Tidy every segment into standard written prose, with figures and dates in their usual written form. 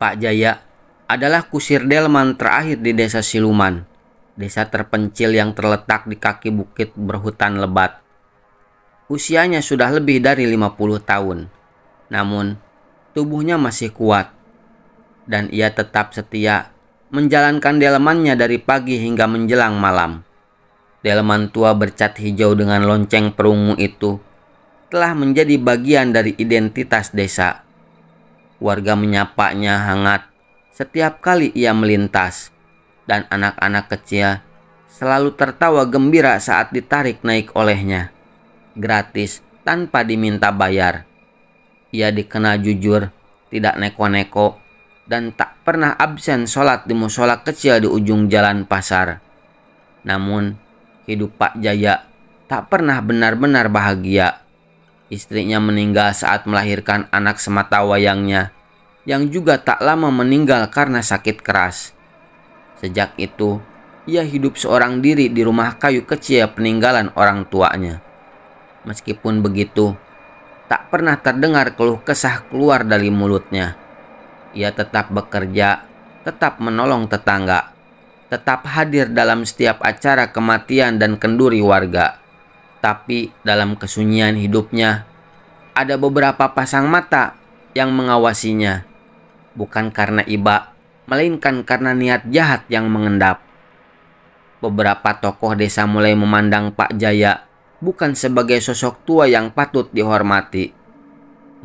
Pak Jaya adalah kusir delman terakhir di desa Siluman, desa terpencil yang terletak di kaki bukit berhutan lebat. Usianya sudah lebih dari 50 tahun, namun tubuhnya masih kuat, dan ia tetap setia menjalankan delmannya dari pagi hingga menjelang malam. Delman tua bercat hijau dengan lonceng perungu itu telah menjadi bagian dari identitas desa. Warga menyapanya hangat setiap kali ia melintas, dan anak-anak kecil selalu tertawa gembira saat ditarik naik olehnya, gratis tanpa diminta bayar. Ia dikenal jujur, tidak neko-neko, dan tak pernah absen sholat di musola kecil di ujung jalan pasar. Namun, hidup Pak Jaya tak pernah benar-benar bahagia. Istrinya meninggal saat melahirkan anak sematawayangnya, yang juga tak lama meninggal karena sakit keras. Sejak itu, ia hidup seorang diri di rumah kayu kecil peninggalan orang tuanya. Meskipun begitu, tak pernah terdengar keluh kesah keluar dari mulutnya. Ia tetap bekerja, tetap menolong tetangga, tetap hadir dalam setiap acara kematian dan kenduri warga. Tapi dalam kesunyian hidupnya, ada beberapa pasang mata yang mengawasinya. Bukan karena iba, melainkan karena niat jahat yang mengendap. Beberapa tokoh desa mulai memandang Pak Jaya bukan sebagai sosok tua yang patut dihormati,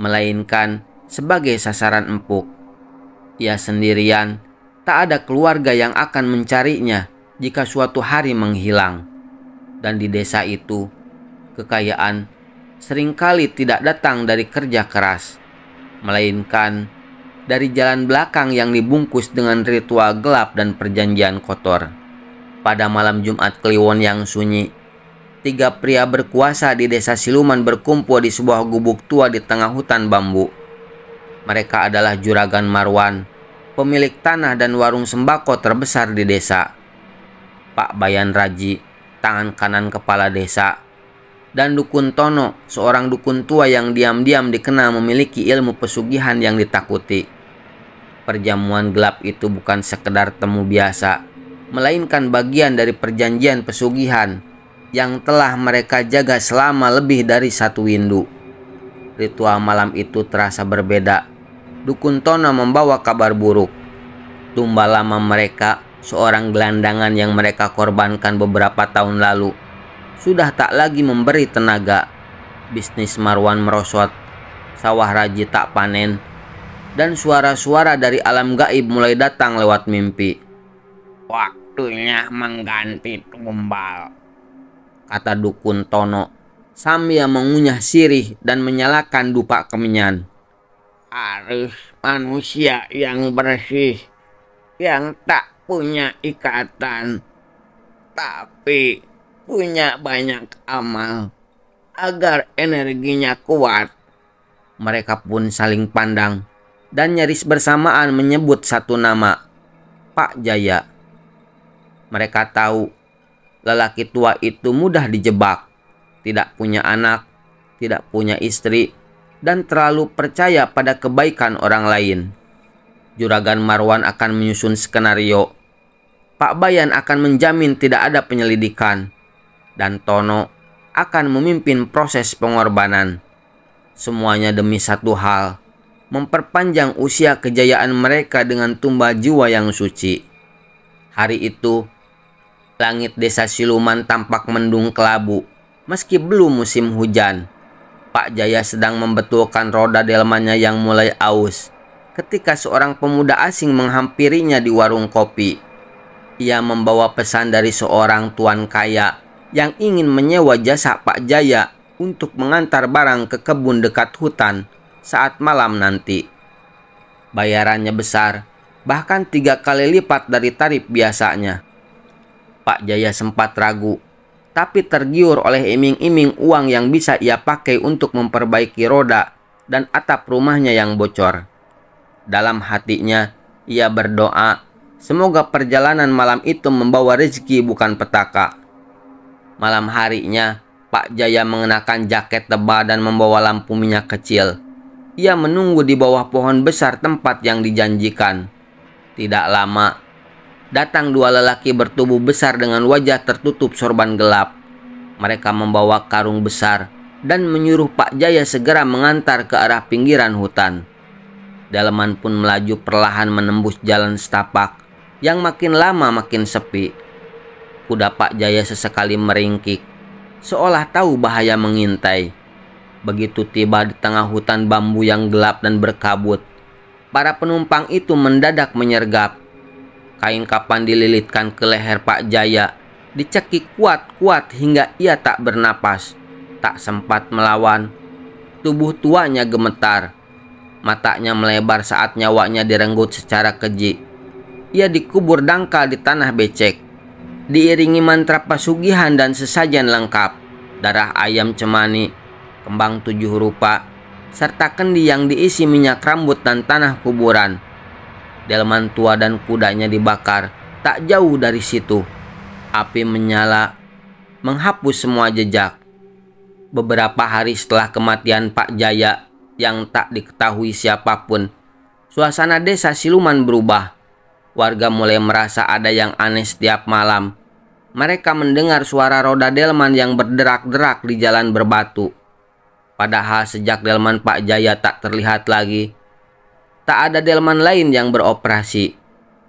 melainkan sebagai sasaran empuk. Ia sendirian, tak ada keluarga yang akan mencarinya jika suatu hari menghilang. Dan di desa itu, kekayaan seringkali tidak datang dari kerja keras, melainkan dari jalan belakang yang dibungkus dengan ritual gelap dan perjanjian kotor. Pada malam Jumat Kliwon yang sunyi, 3 pria berkuasa di desa Siluman berkumpul di sebuah gubuk tua di tengah hutan bambu. Mereka adalah Juragan Marwan, pemilik tanah dan warung sembako terbesar di desa, Pak Bayan Raji, tangan kanan kepala desa, dan Dukun Tono, seorang dukun tua yang diam-diam dikenal memiliki ilmu pesugihan yang ditakuti. Perjamuan gelap itu bukan sekedar temu biasa, melainkan bagian dari perjanjian pesugihan yang telah mereka jaga selama lebih dari 1 windu. Ritual malam itu terasa berbeda. Dukun Tono membawa kabar buruk. Tumbal lama mereka, seorang gelandangan yang mereka korbankan beberapa tahun lalu, sudah tak lagi memberi tenaga. Bisnis Marwan merosot, sawah Raji tak panen, dan suara-suara dari alam gaib mulai datang lewat mimpi. Waktunya mengganti tumbal, kata Dukun Tono sambil mengunyah sirih dan menyalakan dupa kemenyan. Harus manusia yang bersih, yang tak punya ikatan, tapi punya banyak amal, agar energinya kuat. Mereka pun saling pandang dan nyaris bersamaan menyebut satu nama, Pak Jaya. Mereka tahu lelaki tua itu mudah dijebak, tidak punya anak, tidak punya istri, dan terlalu percaya pada kebaikan orang lain. Juragan Marwan akan menyusun skenario, Pak Bayan akan menjamin tidak ada penyelidikan, dan Tono akan memimpin proses pengorbanan. Semuanya demi satu hal, memperpanjang usia kejayaan mereka dengan tumbal jiwa yang suci. Hari itu, langit desa Siluman tampak mendung kelabu, meski belum musim hujan. Pak Jaya sedang membetulkan roda delmannya yang mulai aus, ketika seorang pemuda asing menghampirinya di warung kopi. Ia membawa pesan dari seorang tuan kaya yang ingin menyewa jasa Pak Jaya untuk mengantar barang ke kebun dekat hutan saat malam nanti. Bayarannya besar, bahkan 3 kali lipat dari tarif biasanya. Pak Jaya sempat ragu, tapi tergiur oleh iming-iming uang yang bisa ia pakai untuk memperbaiki roda dan atap rumahnya yang bocor. Dalam hatinya, ia berdoa, semoga perjalanan malam itu membawa rezeki bukan petaka. Malam harinya, Pak Jaya mengenakan jaket tebal dan membawa lampu minyak kecil. Ia menunggu di bawah pohon besar tempat yang dijanjikan. Tidak lama, datang dua lelaki bertubuh besar dengan wajah tertutup sorban gelap. Mereka membawa karung besar dan menyuruh Pak Jaya segera mengantar ke arah pinggiran hutan. Delman pun melaju perlahan menembus jalan setapak yang makin lama makin sepi. Kuda Pak Jaya sesekali meringkik, seolah tahu bahaya mengintai. Begitu tiba di tengah hutan bambu yang gelap dan berkabut, para penumpang itu mendadak menyergap. Kain kapan dililitkan ke leher Pak Jaya, dicekik kuat-kuat hingga ia tak bernapas, tak sempat melawan. Tubuh tuanya gemetar, matanya melebar saat nyawanya direnggut secara keji. Ia dikubur dangkal di tanah becek, diiringi mantra pesugihan dan sesajen lengkap, darah ayam cemani, kembang 7 rupa, serta kendi yang diisi minyak rambut dan tanah kuburan. Delman tua dan kudanya dibakar tak jauh dari situ. Api menyala, menghapus semua jejak. Beberapa hari setelah kematian Pak Jaya yang tak diketahui siapapun, suasana desa Siluman berubah. Warga mulai merasa ada yang aneh setiap malam. Mereka mendengar suara roda delman yang berderak-derak di jalan berbatu. Padahal sejak delman Pak Jaya tak terlihat lagi, tak ada delman lain yang beroperasi.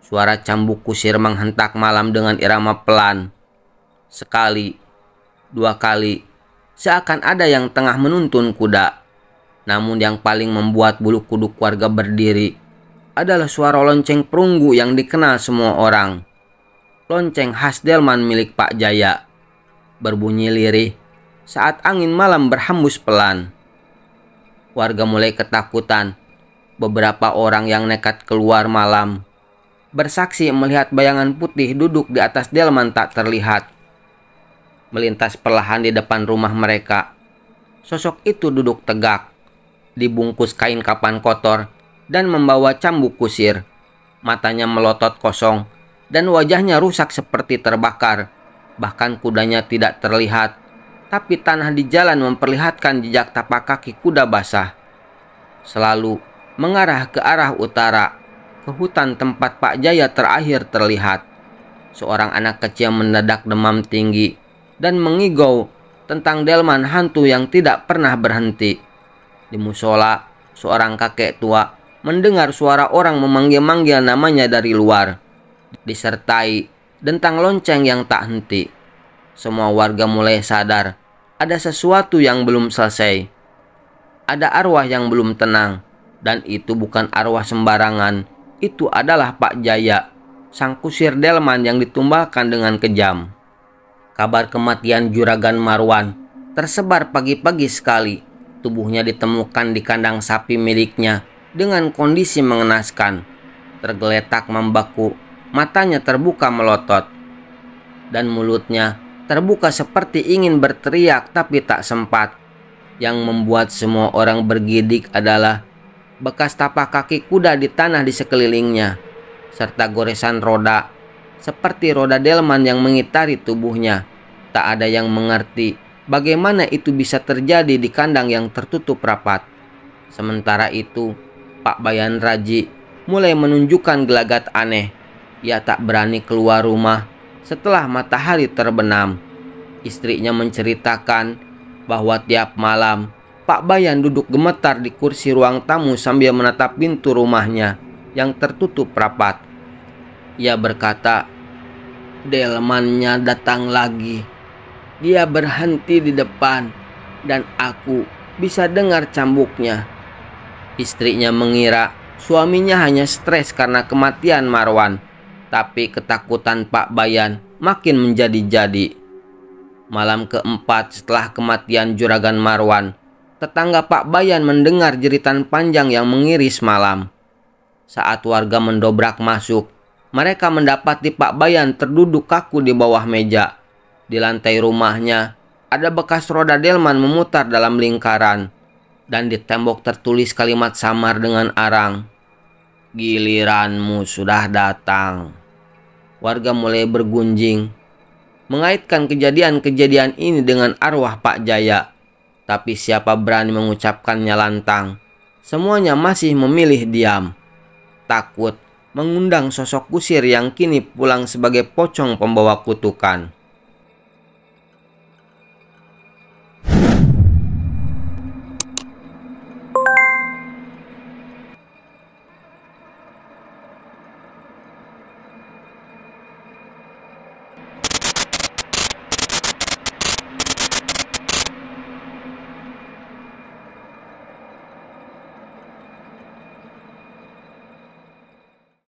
Suara cambuk kusir menghentak malam dengan irama pelan. Sekali, 2 kali, seakan ada yang tengah menuntun kuda. Namun yang paling membuat bulu kuduk warga berdiri adalah suara lonceng perunggu yang dikenal semua orang. Lonceng khas delman milik Pak Jaya, berbunyi lirih saat angin malam berhembus pelan. Warga mulai ketakutan. Beberapa orang yang nekat keluar malam bersaksi melihat bayangan putih duduk di atas delman tak terlihat, melintas perlahan di depan rumah mereka. Sosok itu duduk tegak, dibungkus kain kapan kotor dan membawa cambuk kusir. Matanya melotot kosong dan wajahnya rusak seperti terbakar. Bahkan kudanya tidak terlihat, tapi tanah di jalan memperlihatkan jejak tapak kaki kuda basah. Selalu mengarah ke arah utara, ke hutan tempat Pak Jaya terakhir terlihat. Seorang anak kecil mendadak demam tinggi dan mengigau tentang delman hantu yang tidak pernah berhenti. Di musola, seorang kakek tua mendengar suara orang memanggil-manggil namanya dari luar, disertai dentang lonceng yang tak henti. Semua warga mulai sadar ada sesuatu yang belum selesai. Ada arwah yang belum tenang, dan itu bukan arwah sembarangan. Itu adalah Pak Jaya, sang kusir delman yang ditumbalkan dengan kejam. Kabar kematian Juragan Marwan tersebar pagi-pagi sekali. Tubuhnya ditemukan di kandang sapi miliknya dengan kondisi mengenaskan. Tergeletak membeku, matanya terbuka melotot, dan mulutnya terbuka seperti ingin berteriak tapi tak sempat. Yang membuat semua orang bergidik adalah bekas tapak kaki kuda di tanah di sekelilingnya, serta goresan roda, seperti roda delman yang mengitari tubuhnya. Tak ada yang mengerti bagaimana itu bisa terjadi di kandang yang tertutup rapat. Sementara itu, Pak Bayan Raji mulai menunjukkan gelagat aneh. Ia tak berani keluar rumah setelah matahari terbenam. Istrinya menceritakan bahwa tiap malam Pak Bayan duduk gemetar di kursi ruang tamu sambil menatap pintu rumahnya yang tertutup rapat. Ia berkata, "Delmannya datang lagi. Dia berhenti di depan dan aku bisa dengar cambuknya." Istrinya mengira suaminya hanya stres karena kematian Marwan, tapi ketakutan Pak Bayan makin menjadi-jadi. Malam keempat setelah kematian Juragan Marwan, tetangga Pak Bayan mendengar jeritan panjang yang mengiris malam. Saat warga mendobrak masuk, mereka mendapati Pak Bayan terduduk kaku di bawah meja. Di lantai rumahnya ada bekas roda delman memutar dalam lingkaran, dan di tembok tertulis kalimat samar dengan arang, "Giliranmu sudah datang." Warga mulai bergunjing, mengaitkan kejadian-kejadian ini dengan arwah Pak Jaya. Tapi siapa berani mengucapkannya lantang? Semuanya masih memilih diam, takut mengundang sosok kusir yang kini pulang sebagai pocong pembawa kutukan.